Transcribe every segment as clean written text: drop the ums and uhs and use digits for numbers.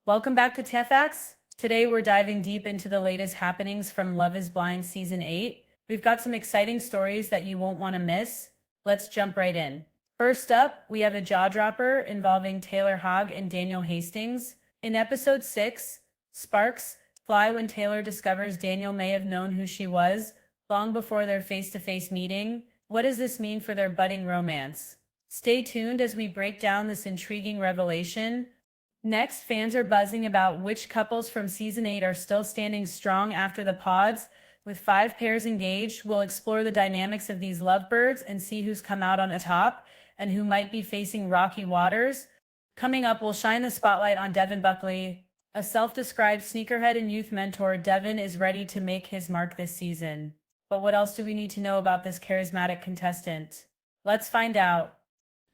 Welcome back to TFX. Today we're diving deep into the latest happenings from Love is Blind Season 8. We've got some exciting stories that you won't want to miss. Let's jump right in. First up, we have a jaw dropper involving Taylor Haag and Daniel Hastings. In episode 6, sparks fly when Taylor discovers Daniel may have known who she was long before their face-to-face meeting. What does this mean for their budding romance? Stay tuned as we break down this intriguing revelation. Next, fans are buzzing about which couples from season 8 are still standing strong after the pods. With 5 pairs engaged, we'll explore the dynamics of these lovebirds and see who's come out on top and who might be facing rocky waters. Coming up, we'll shine the spotlight on Devin Buckley, a self-described sneakerhead and youth mentor. Devin is ready to make his mark this season. But what else do we need to know about this charismatic contestant? Let's find out.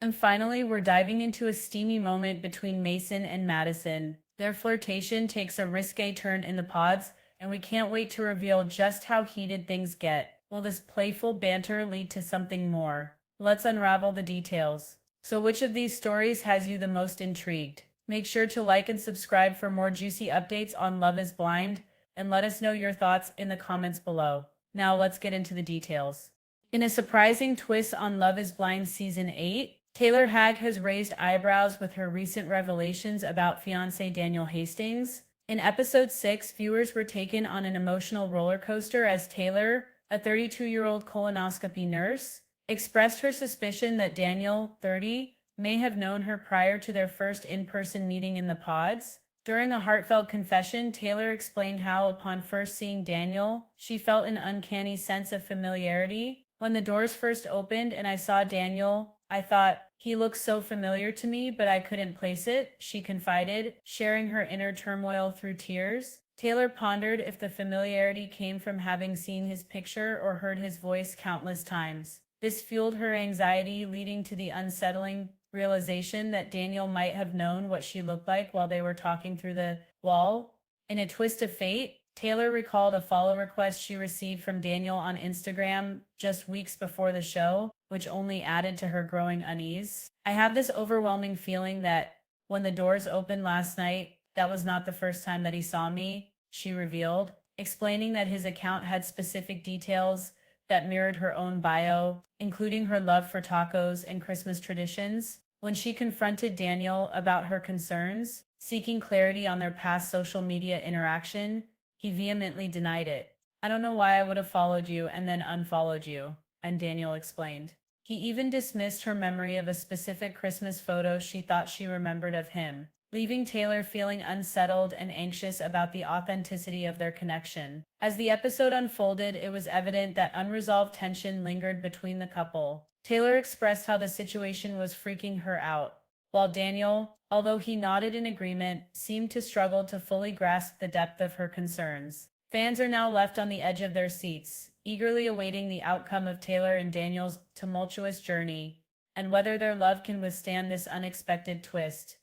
And finally, we're diving into a steamy moment between Mason and Madison. Their flirtation takes a risque turn in the pods, and we can't wait to reveal just how heated things get. Will this playful banter lead to something more? Let's unravel the details. So which of these stories has you the most intrigued? Make sure to like and subscribe for more juicy updates on Love is Blind, and let us know your thoughts in the comments below. Now let's get into the details. In a surprising twist on Love is Blind Season 8, Taylor Haag has raised eyebrows with her recent revelations about fiancé Daniel Hastings. In episode 6, viewers were taken on an emotional roller coaster as Taylor, a 32-year-old colonoscopy nurse, expressed her suspicion that Daniel, 30, may have known her prior to their first in-person meeting in the pods. During a heartfelt confession, Taylor explained how, upon first seeing Daniel, she felt an uncanny sense of familiarity. When the doors first opened and I saw Daniel, I thought, he looks so familiar to me, but I couldn't place it, she confided, sharing her inner turmoil through tears. Taylor pondered if the familiarity came from having seen his picture or heard his voice countless times. This fueled her anxiety, leading to the unsettling realization that Daniel might have known what she looked like while they were talking through the wall. In a twist of fate, Taylor recalled a follow request she received from Daniel on Instagram just weeks before the show, which only added to her growing unease. I have this overwhelming feeling that when the doors opened last night, that was not the first time that he saw me, she revealed, explaining that his account had specific details that mirrored her own bio, including her love for tacos and Christmas traditions. When she confronted Daniel about her concerns, seeking clarity on their past social media interaction, he vehemently denied it. I don't know why I would have followed you and then unfollowed you, and Daniel explained. He even dismissed her memory of a specific Christmas photo she thought she remembered of him, leaving Taylor feeling unsettled and anxious about the authenticity of their connection. As the episode unfolded, it was evident that unresolved tension lingered between the couple. Taylor expressed how the situation was freaking her out, while Daniel, although he nodded in agreement, seemed to struggle to fully grasp the depth of her concerns. Fans are now left on the edge of their seats, eagerly awaiting the outcome of Taylor and Daniel's tumultuous journey, and whether their love can withstand this unexpected twist.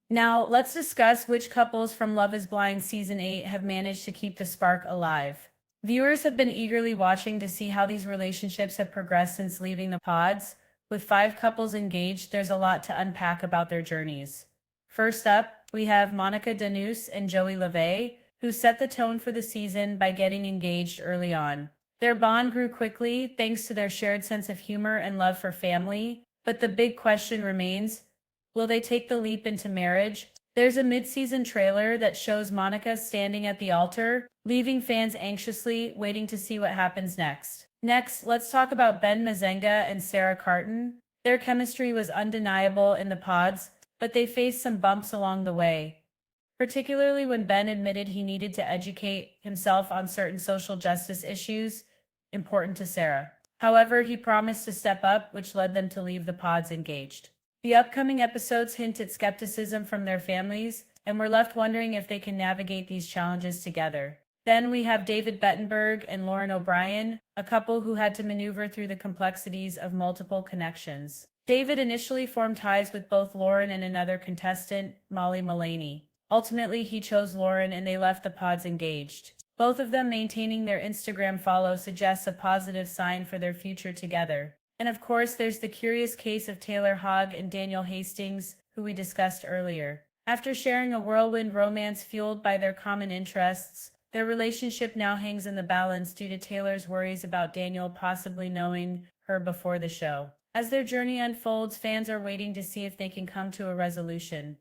Now, let's discuss which couples from Love is Blind Season 8 have managed to keep the spark alive. Viewers have been eagerly watching to see how these relationships have progressed since leaving the pods. With 5 couples engaged, there's a lot to unpack about their journeys. First up, we have Monica Danus and Joey LaVey, who set the tone for the season by getting engaged early on. Their bond grew quickly thanks to their shared sense of humor and love for family, but the big question remains, will they take the leap into marriage? There's a mid-season trailer that shows Monica standing at the altar, leaving fans anxiously waiting to see what happens next. Next, let's talk about Ben Mazenga and Sara Carton. Their chemistry was undeniable in the pods, but they faced some bumps along the way, particularly when Ben admitted he needed to educate himself on certain social justice issues important to Sara. However, he promised to step up, which led them to leave the pods engaged. The upcoming episodes hint at skepticism from their families, and we're left wondering if they can navigate these challenges together. Then we have David Bettenberg and Lauren O'Brien, a couple who had to maneuver through the complexities of multiple connections. David initially formed ties with both Lauren and another contestant, Molly Mullaney. Ultimately, he chose Lauren and they left the pods engaged. Both of them maintaining their Instagram follow suggests a positive sign for their future together. And of course, there's the curious case of Taylor Haag and Daniel Hastings, who we discussed earlier. After sharing a whirlwind romance fueled by their common interests, their relationship now hangs in the balance due to Taylor's worries about Daniel possibly knowing her before the show. As their journey unfolds, fans are waiting to see if they can come to a resolution.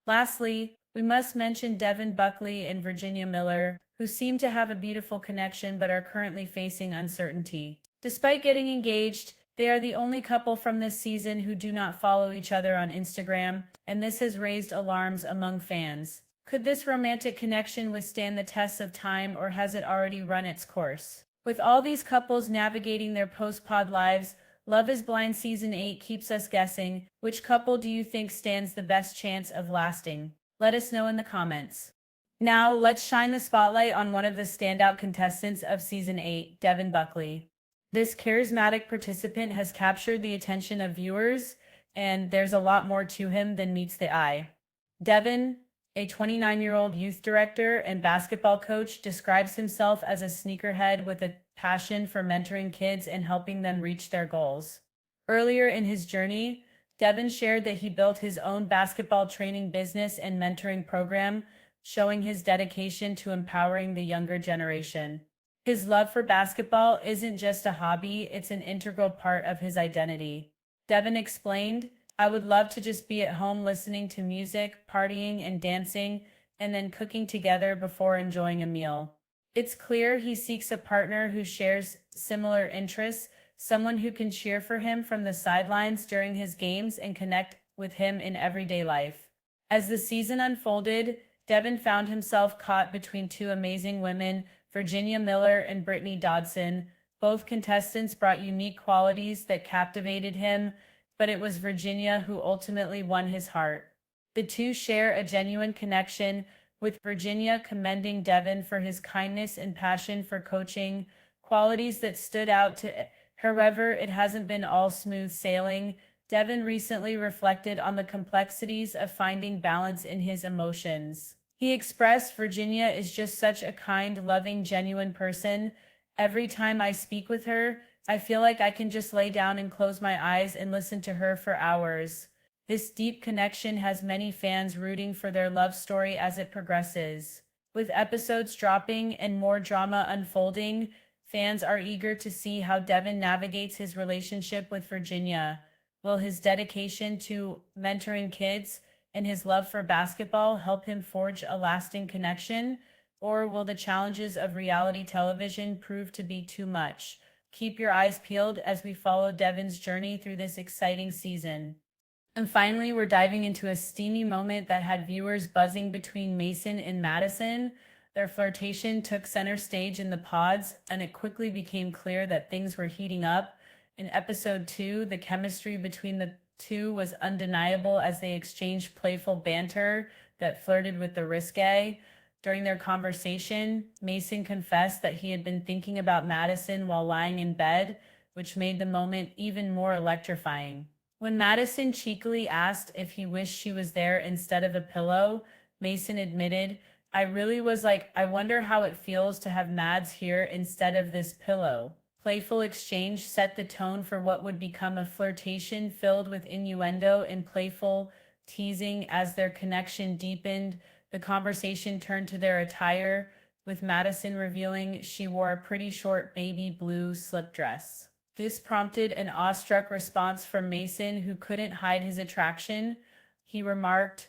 Lastly, we must mention Devin Buckley and Virginia Miller, who seem to have a beautiful connection but are currently facing uncertainty. Despite getting engaged, they are the only couple from this season who do not follow each other on Instagram, and this has raised alarms among fans. Could this romantic connection withstand the tests of time, or has it already run its course? With all these couples navigating their post-pod lives, Love is Blind Season 8 keeps us guessing. Which couple do you think stands the best chance of lasting? Let us know in the comments. Now, let's shine the spotlight on one of the standout contestants of Season 8, Devin Buckley. This charismatic participant has captured the attention of viewers, and there's a lot more to him than meets the eye. Devin, a 29-year-old youth director and basketball coach, describes himself as a sneakerhead with a passion for mentoring kids and helping them reach their goals. Earlier in his journey, Devin shared that he built his own basketball training business and mentoring program, showing his dedication to empowering the younger generation. His love for basketball isn't just a hobby, it's an integral part of his identity. Devin explained, "I would love to just be at home listening to music, partying and dancing, and then cooking together before enjoying a meal." It's clear he seeks a partner who shares similar interests, someone who can cheer for him from the sidelines during his games and connect with him in everyday life. As the season unfolded, Devin found himself caught between two amazing women, Virginia Miller and Brittany Dodson. Both contestants brought unique qualities that captivated him, but it was Virginia who ultimately won his heart. The two share a genuine connection, with Virginia commending Devin for his kindness and passion for coaching, qualities that stood out to. However, it hasn't been all smooth sailing. Devin recently reflected on the complexities of finding balance in his emotions. He expressed, "Virginia is just such a kind, loving, genuine person. Every time I speak with her, I feel like I can just lay down and close my eyes and listen to her for hours." This deep connection has many fans rooting for their love story as it progresses. With episodes dropping and more drama unfolding, fans are eager to see how Devin navigates his relationship with Virginia. Will his dedication to mentoring kids and his love for basketball help him forge a lasting connection? Or will the challenges of reality television prove to be too much? Keep your eyes peeled as we follow Devin's journey through this exciting season. And finally, we're diving into a steamy moment that had viewers buzzing between Mason and Madison. Their flirtation took center stage in the pods, and it quickly became clear that things were heating up. In episode 2, the chemistry between the two was undeniable as they exchanged playful banter that flirted with the risque. During their conversation, Mason confessed that he had been thinking about Madison while lying in bed, which made the moment even more electrifying. When Madison cheekily asked if he wished she was there instead of a pillow, Mason admitted, "I really was like, I wonder how it feels to have Mads here instead of this pillow." Playful exchange set the tone for what would become a flirtation filled with innuendo and playful teasing. As their connection deepened, the conversation turned to their attire, with Madison revealing she wore a pretty short baby blue slip dress. This prompted an awestruck response from Mason, who couldn't hide his attraction. He remarked,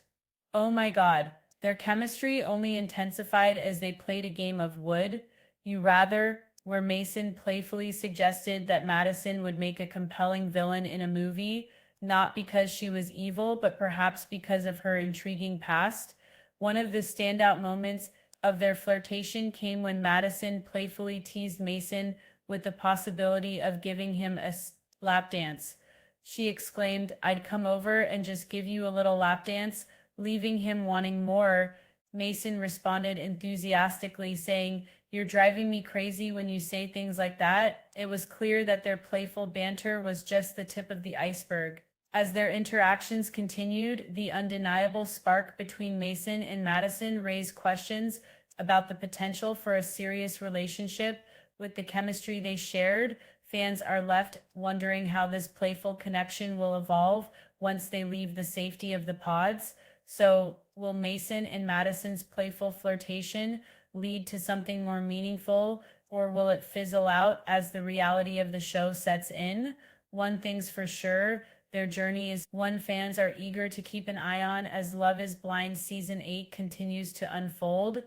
"Oh my God." Their chemistry only intensified as they played a game of Would You Rather, where Mason playfully suggested that Madison would make a compelling villain in a movie, not because she was evil, but perhaps because of her intriguing past. One of the standout moments of their flirtation came when Madison playfully teased Mason with the possibility of giving him a lap dance. She exclaimed, "I'd come over and just give you a little lap dance," leaving him wanting more. Mason responded enthusiastically, saying, "You're driving me crazy when you say things like that." It was clear that their playful banter was just the tip of the iceberg. As their interactions continued, the undeniable spark between Mason and Madison raised questions about the potential for a serious relationship. With the chemistry they shared, fans are left wondering how this playful connection will evolve once they leave the safety of the pods. So, will Mason and Madison's playful flirtation lead to something more meaningful, or will it fizzle out as the reality of the show sets in? One thing's for sure, their journey is one fans are eager to keep an eye on as Love is Blind Season 8 continues to unfold.